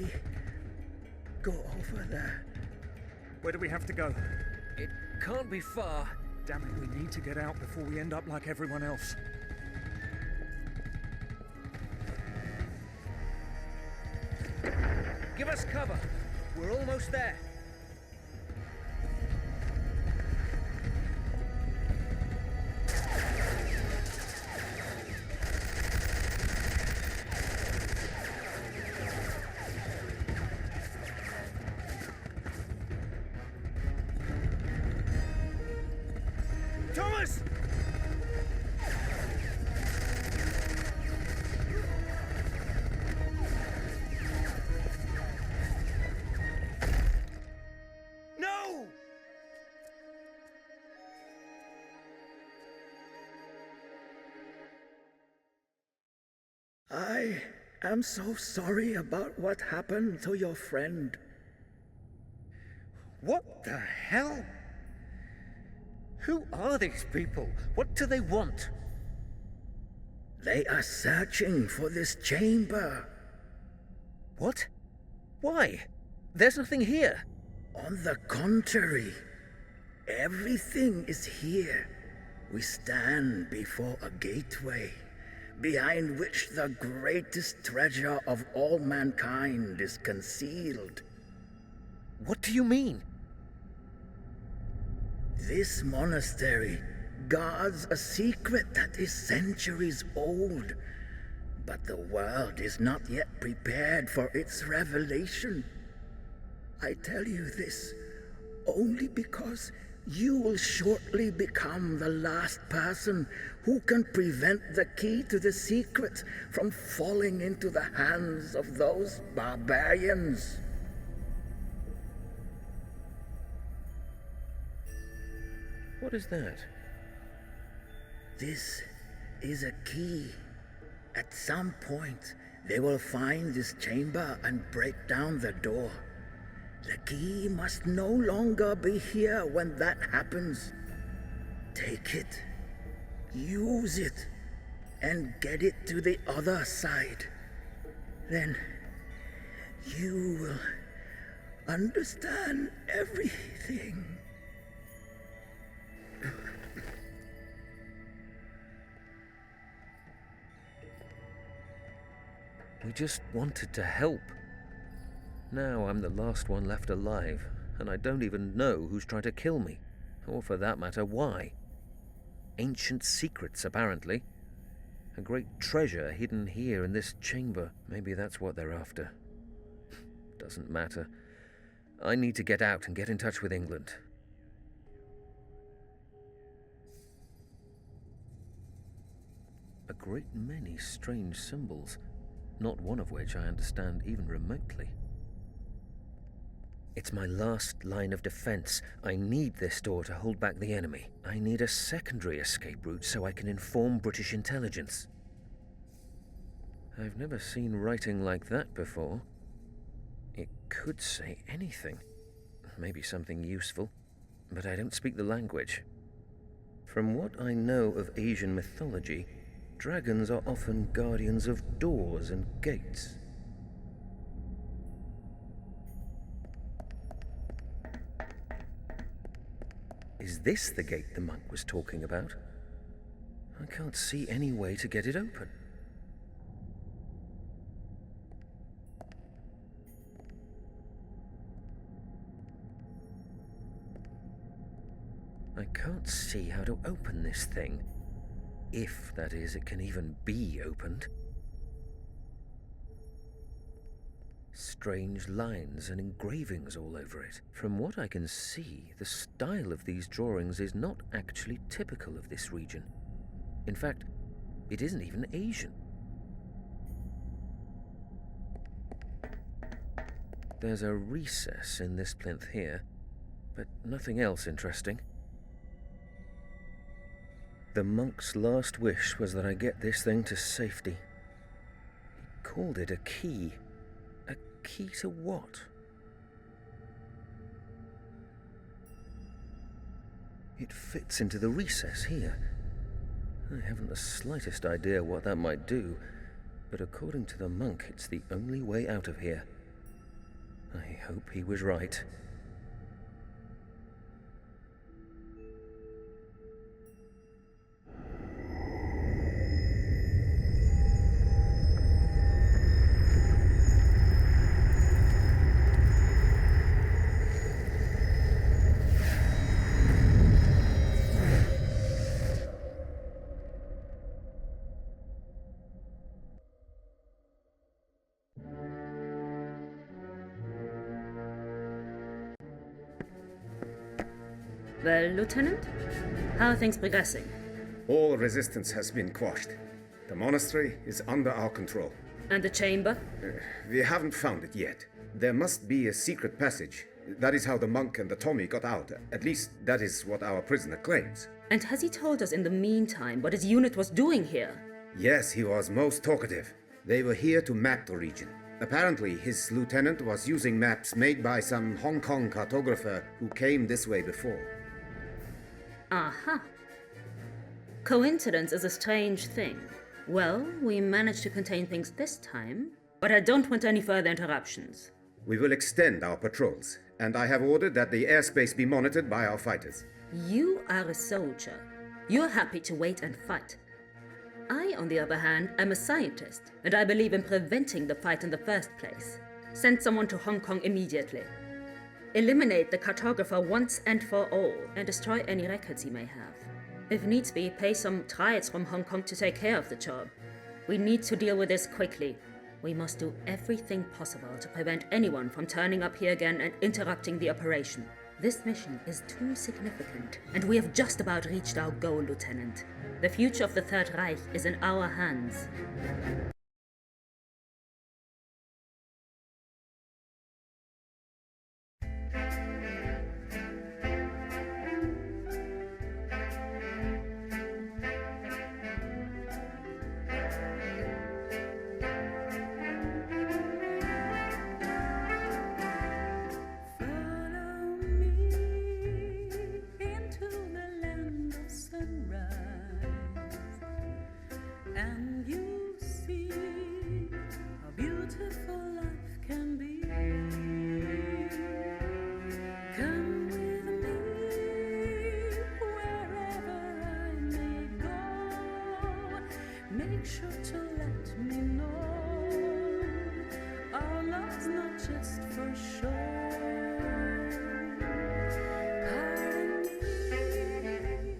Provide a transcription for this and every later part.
we go over there? Where do we have to go? It can't be far. Damn it, we need to get out before we end up like everyone else. Give us cover. We're almost there. Thomas! No! I am so sorry about what happened to your friend. What the hell? Who are these people? What do they want? They are searching for this chamber. What? Why? There's nothing here. On the contrary, everything is here. We stand before a gateway, behind which the greatest treasure of all mankind is concealed. What do you mean? This monastery guards a secret that is centuries old, but the world is not yet prepared for its revelation. I tell you this only because you will shortly become the last person who can prevent the key to the secret from falling into the hands of those barbarians. What is that? This is a key. At some point, they will find this chamber and break down the door. The key must no longer be here when that happens. Take it, use it, and get it to the other side. Then you will understand everything. We just wanted to help. Now I'm the last one left alive, and I don't even know who's trying to kill me, or for that matter, why. Ancient secrets, apparently. A great treasure hidden here in this chamber. Maybe that's what they're after. Doesn't matter. I need to get out and get in touch with England. A great many strange symbols, not one of which I understand even remotely. It's my last line of defense. I need this door to hold back the enemy. I need a secondary escape route so I can inform British intelligence. I've never seen writing like that before. It could say anything. Maybe something useful, but I don't speak the language. From what I know of Asian mythology, dragons are often guardians of doors and gates. Is this the gate the monk was talking about? I can't see any way to get it open. I can't see how to open this thing. If, that is, it can even be opened. Strange lines and engravings all over it. From what I can see, the style of these drawings is not actually typical of this region. In fact, it isn't even Asian. There's a recess in this plinth here, but nothing else interesting. The monk's last wish was that I get this thing to safety. He called it a key. A key to what? It fits into the recess here. I haven't the slightest idea what that might do, but according to the monk, it's the only way out of here. I hope he was right. Well, Lieutenant, how are things progressing? All resistance has been quashed. The monastery is under our control. And the chamber? We haven't found it yet. There must be a secret passage. That is how the monk and the Tommy got out. At least, that is what our prisoner claims. And has he told us in the meantime what his unit was doing here? Yes, he was most talkative. They were here to map the region. Apparently, his lieutenant was using maps made by some Hong Kong cartographer who came this way before. Aha. Coincidence is a strange thing. Well, we managed to contain things this time, but I don't want any further interruptions. We will extend our patrols, and I have ordered that the airspace be monitored by our fighters. You are a soldier. You're happy to wait and fight. I, on the other hand, am a scientist, and I believe in preventing the fight in the first place. Send someone to Hong Kong immediately. Eliminate the cartographer once and for all, and destroy any records he may have. If needs be, pay some triads from Hong Kong to take care of the job. We need to deal with this quickly. We must do everything possible to prevent anyone from turning up here again and interrupting the operation. This mission is too significant, and we have just about reached our goal, Lieutenant. The future of the Third Reich is in our hands. Make sure to let me know our love's not just for show. Pardon me,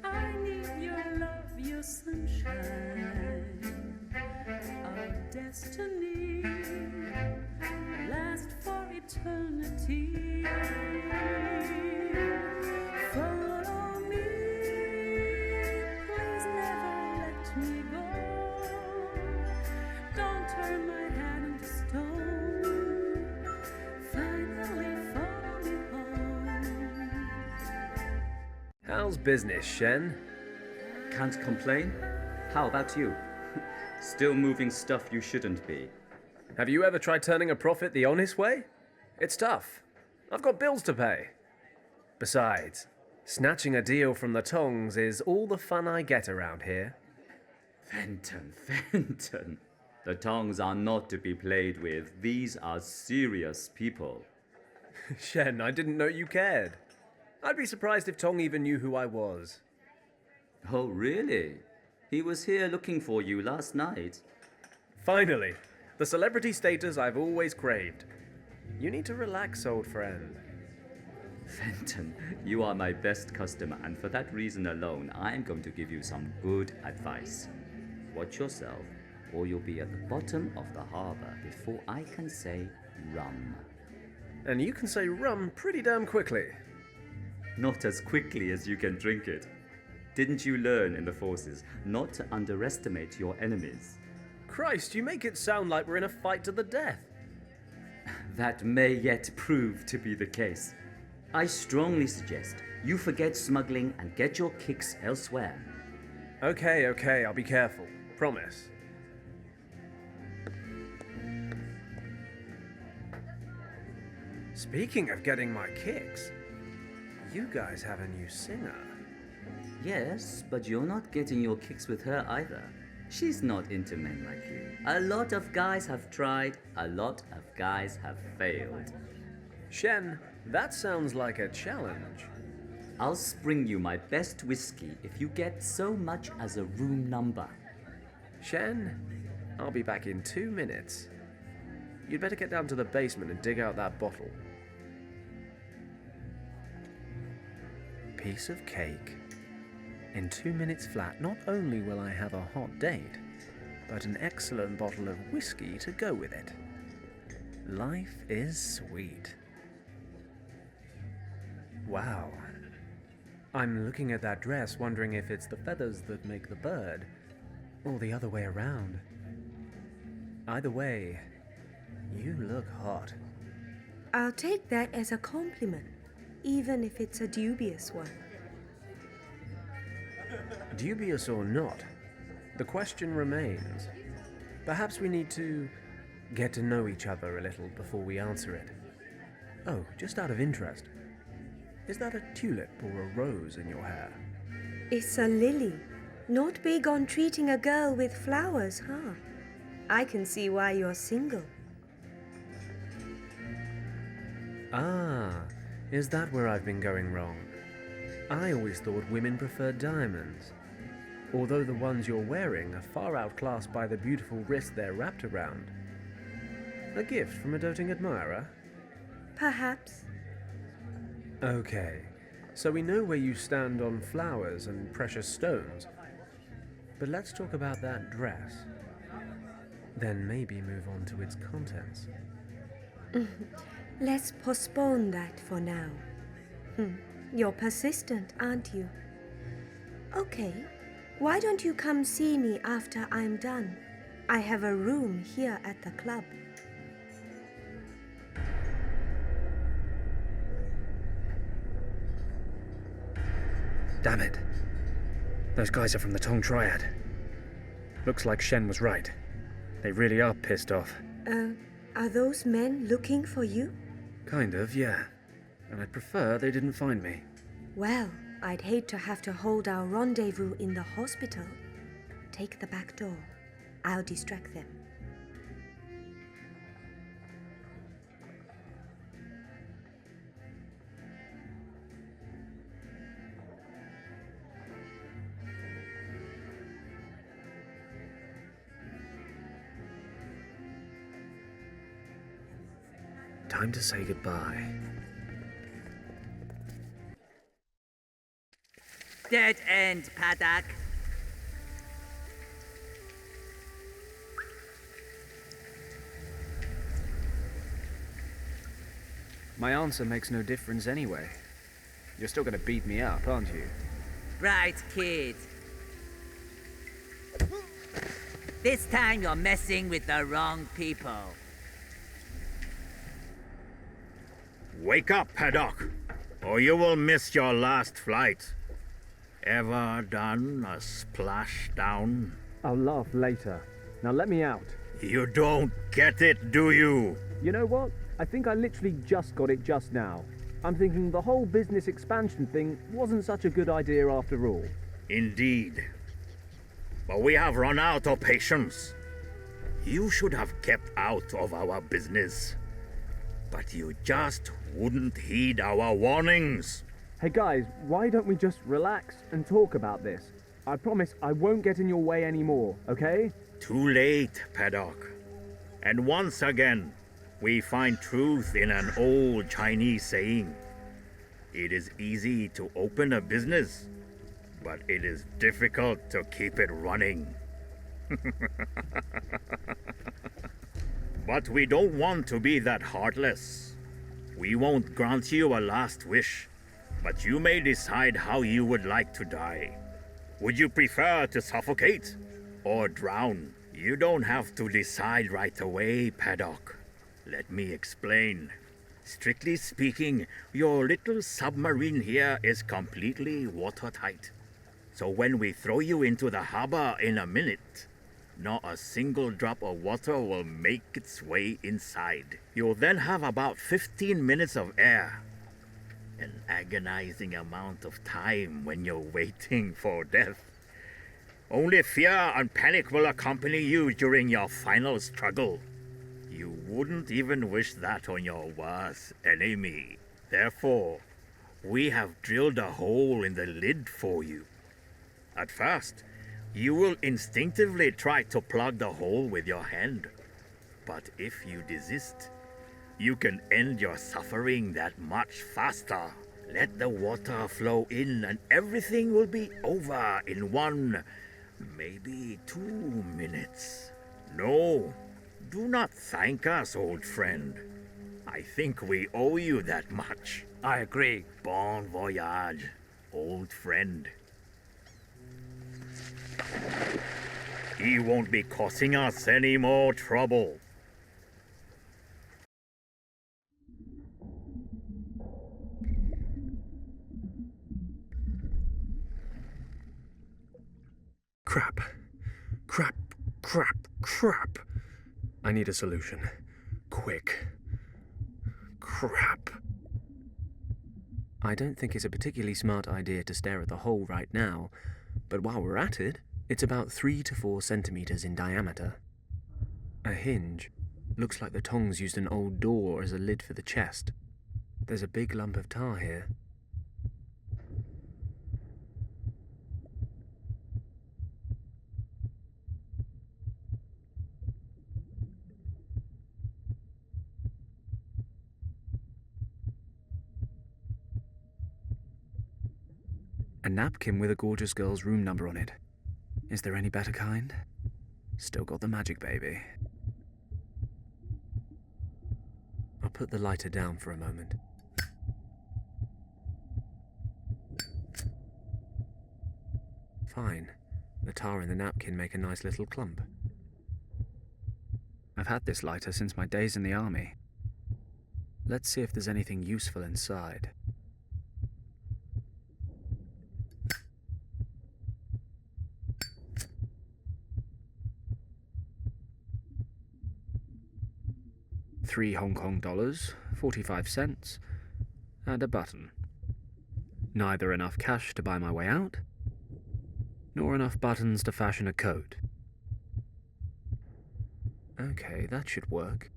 I need your love, your sunshine. Our destiny last for eternity. Follow me, please never let me go. Don't turn my hand into stone. Finally follow me home. How's business, Shen? Can't complain. How about you? Still moving stuff you shouldn't be. Have you ever tried turning a profit the honest way? It's tough. I've got bills to pay. Besides, snatching a deal from the Tongs is all the fun I get around here. Fenton. The Tongs are not to be played with. These are serious people. Shen, I didn't know you cared. I'd be surprised if Tong even knew who I was. Oh, really? He was here looking for you last night. Finally, the celebrity status I've always craved. You need to relax, old friend. Fenton, you are my best customer, and for that reason alone, I'm going to give you some good advice. Watch yourself, or you'll be at the bottom of the harbor before I can say rum. And you can say rum pretty damn quickly. Not as quickly as you can drink it. Didn't you learn in the forces not to underestimate your enemies? Christ, you make it sound like we're in a fight to the death. That may yet prove to be the case. I strongly suggest you forget smuggling and get your kicks elsewhere. Okay, I'll be careful. Promise. Speaking of getting my kicks, you guys have a new singer. Yes, but you're not getting your kicks with her either. She's not into men like you. A lot of guys have tried, a lot of guys have failed. Shen, that sounds like a challenge. I'll spring you my best whiskey if you get so much as a room number. Shen, I'll be back in 2 minutes. You'd better get down to the basement and dig out that bottle. Piece of cake. In 2 minutes flat, not only will I have a hot date, but an excellent bottle of whiskey to go with it. Life is sweet. Wow. I'm looking at that dress, wondering if it's the feathers that make the bird, or the other way around. Either way, you look hot. I'll take that as a compliment, even if it's a dubious one. Dubious or not, the question remains. Perhaps we need to get to know each other a little before we answer it. Oh, just out of interest, is that a tulip or a rose in your hair? It's a lily. Not big on treating a girl with flowers, huh? I can see why you're single. Ah, is that where I've been going wrong? I always thought women preferred diamonds. Although the ones you're wearing are far outclassed by the beautiful wrist they're wrapped around. A gift from a doting admirer? Perhaps. Okay, so we know where you stand on flowers and precious stones. But let's talk about that dress. Then maybe move on to its contents. Let's postpone that for now. You're persistent, aren't you? Okay, why don't you come see me after I'm done? I have a room here at the club. Damn it. Those guys are from the Tong Triad. Looks like Shen was right. They really are pissed off. Are those men looking for you? Kind of, yeah. And I'd prefer they didn't find me. Well, I'd hate to have to hold our rendezvous in the hospital. Take the back door. I'll distract them. Time to say goodbye. Dead end, Paddock. My answer makes no difference anyway. You're still gonna beat me up, aren't you? Right, kid. This time you're messing with the wrong people. Wake up, Paddock, or you will miss your last flight. Ever done a splashdown? I'll laugh later. Now let me out. You don't get it, do you? You know what? I think I literally just got it just now. I'm thinking the whole business expansion thing wasn't such a good idea after all. Indeed. But we have run out of patience. You should have kept out of our business. But you just wouldn't heed our warnings. Hey guys, why don't we just relax and talk about this? I promise I won't get in your way anymore, okay? Too late, Paddock. And once again, we find truth in an old Chinese saying. It is easy to open a business, but it is difficult to keep it running. But we don't want to be that heartless. We won't grant you a last wish, but you may decide how you would like to die. Would you prefer to suffocate or drown? You don't have to decide right away, Paddock. Let me explain. Strictly speaking, your little submarine here is completely watertight. So when we throw you into the harbor in a minute, not a single drop of water will make its way inside. You'll then have about 15 minutes of air. An agonizing amount of time when you're waiting for death. Only fear and panic will accompany you during your final struggle. You wouldn't even wish that on your worst enemy. Therefore, we have drilled a hole in the lid for you. At first, you will instinctively try to plug the hole with your hand. But if you desist, you can end your suffering that much faster. Let the water flow in and everything will be over in 1, maybe 2 minutes. No, do not thank us, old friend. I think we owe you that much. I agree. Bon voyage, old friend. He won't be causing us any more trouble. Crap. Crap. Crap. Crap. I need a solution. Quick. Crap. I don't think it's a particularly smart idea to stare at the hole right now, but while we're at it, it's about 3 to 4 centimeters in diameter. A hinge. Looks like the Tongs used an old door as a lid for the chest. There's a big lump of tar here. A napkin with a gorgeous girl's room number on it. Is there any better kind? Still got the magic, baby. I'll put the lighter down for a moment. Fine. The tar and the napkin make a nice little clump. I've had this lighter since my days in the army. Let's see if there's anything useful inside. $3 Hong Kong, 45 cents, and a button. Neither enough cash to buy my way out, nor enough buttons to fashion a coat. Okay, that should work.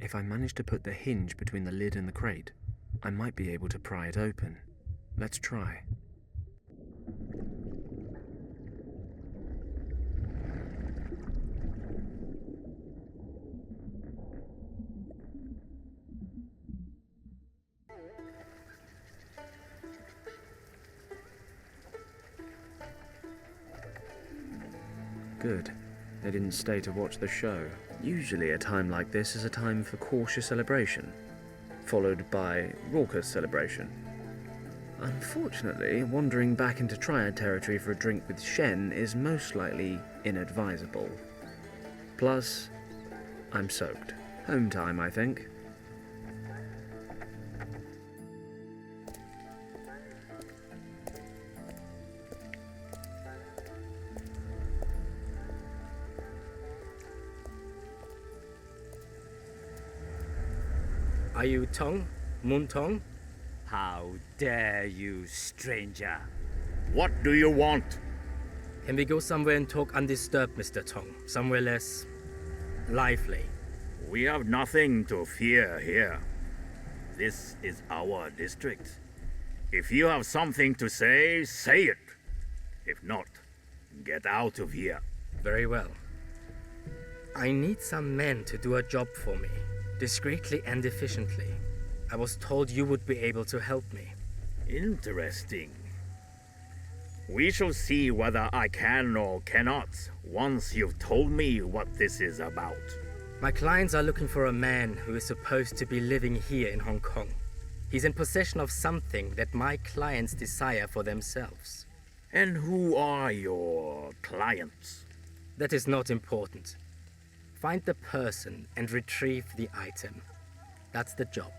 If I manage to put the hinge between the lid and the crate, I might be able to pry it open. Let's try. Good. They didn't stay to watch the show. Usually a time like this is a time for cautious celebration, followed by raucous celebration. Unfortunately, wandering back into Triad territory for a drink with Shen is most likely inadvisable. Plus, I'm soaked. Home time, I think. Are you Tong? Moon Tong? How dare you, stranger? What do you want? Can we go somewhere and talk undisturbed, Mr. Tong? Somewhere less lively. We have nothing to fear here. This is our district. If you have something to say, say it. If not, get out of here. Very well. I need some men to do a job for me, discreetly and efficiently. I was told you would be able to help me. Interesting. We shall see whether I can or cannot once you've told me what this is about. My clients are looking for a man who is supposed to be living here in Hong Kong. He's in possession of something that my clients desire for themselves. And who are your clients? That is not important. Find the person and retrieve the item. That's the job.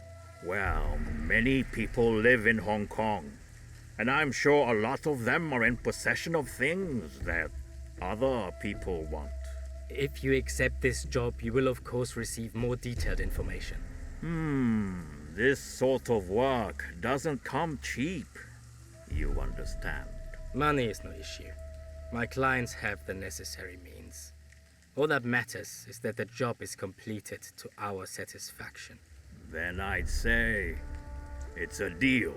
Well, many people live in Hong Kong, and I'm sure a lot of them are in possession of things that other people want. If you accept this job, you will of course receive more detailed information. This sort of work doesn't come cheap. You understand? Money is no issue. My clients have the necessary means. All that matters is that the job is completed to our satisfaction. Then I'd say it's a deal.